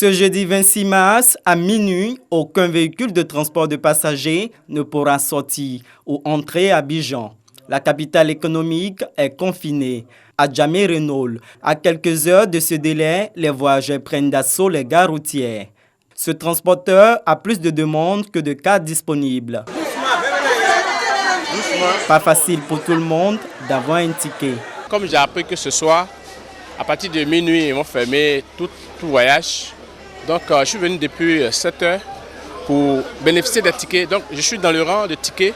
Ce jeudi 26 mars, à minuit, aucun véhicule de transport de passagers ne pourra sortir ou entrer à Abidjan. La capitale économique est confinée. À Djamé-Renault, à quelques heures de ce délai, les voyageurs prennent d'assaut les gares routières. Ce transporteur a plus de demandes que de cartes disponibles. Pas facile pour tout le monde d'avoir un ticket. Comme j'ai appris que ce soir, à partir de minuit, ils vont fermer tout voyage. Donc je suis venu depuis 7 heures pour bénéficier des tickets. Donc je suis dans le rang de tickets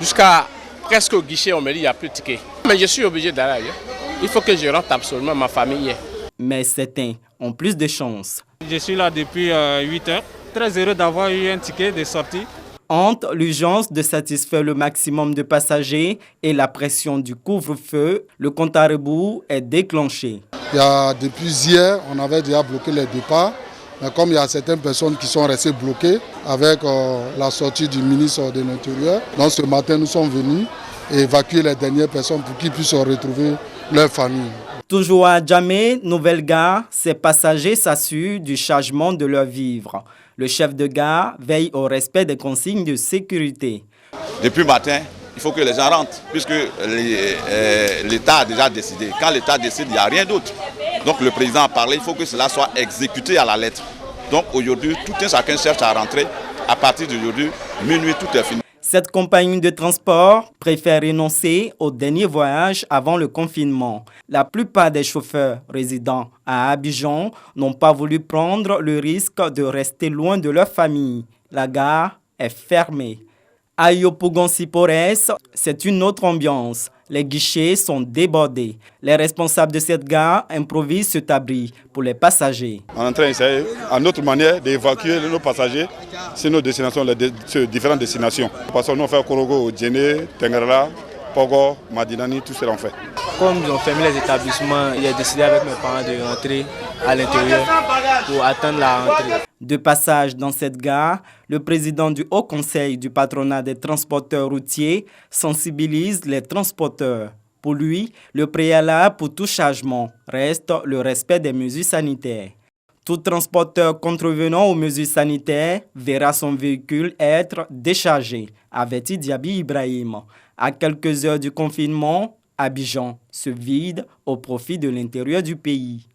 jusqu'à presque au guichet, on me dit qu'il n'y a plus de tickets. Mais je suis obligé d'aller ailleurs. Il faut que je rentre absolument ma famille hier. Mais certains ont plus de chance. Je suis là depuis 8 heures. Très heureux d'avoir eu un ticket de sortie. Entre l'urgence de satisfaire le maximum de passagers et la pression du couvre-feu, le compte à rebours est déclenché. Depuis hier, on avait déjà bloqué les départs. Mais comme il y a certaines personnes qui sont restées bloquées avec la sortie du ministre de l'Intérieur, donc ce matin nous sommes venus évacuer les dernières personnes pour qu'ils puissent retrouver leur famille. Toujours à Djamé, nouvelle gare, ces passagers s'assurent du chargement de leurs vivres. Le chef de gare veille au respect des consignes de sécurité. Depuis matin, il faut que les gens rentrent, puisque l'État a déjà décidé. Quand l'État décide, il n'y a rien d'autre. Donc le président a parlé, il faut que cela soit exécuté à la lettre. Donc aujourd'hui, tout un chacun cherche à rentrer. À partir d'aujourd'hui, minuit, tout est fini. Cette compagnie de transport préfère renoncer au dernier voyage avant le confinement. La plupart des chauffeurs résidant à Abidjan n'ont pas voulu prendre le risque de rester loin de leur famille. La gare est fermée. À Yopougon-Sipores, c'est une autre ambiance. Les guichets sont débordés. Les responsables de cette gare improvisent cet abri pour les passagers. On est en train d'essayer à notre manière d'évacuer nos passagers sur nos destinations, sur différentes destinations. Parce que nous on fait Korogo, Djéné, Tengarala, Pogo, Madinani, tout cela on fait. Comme ils ont fermé les établissements, il a décidé avec mes parents de rentrer à l'intérieur pour attendre la rentrée. De passage dans cette gare, le président du Haut Conseil du patronat des transporteurs routiers sensibilise les transporteurs. Pour lui, le préalable pour tout changement reste le respect des mesures sanitaires. Tout transporteur contrevenant aux mesures sanitaires verra son véhicule être déchargé, avertit Diaby Ibrahim. À quelques heures du confinement, Abidjan se vide au profit de l'intérieur du pays.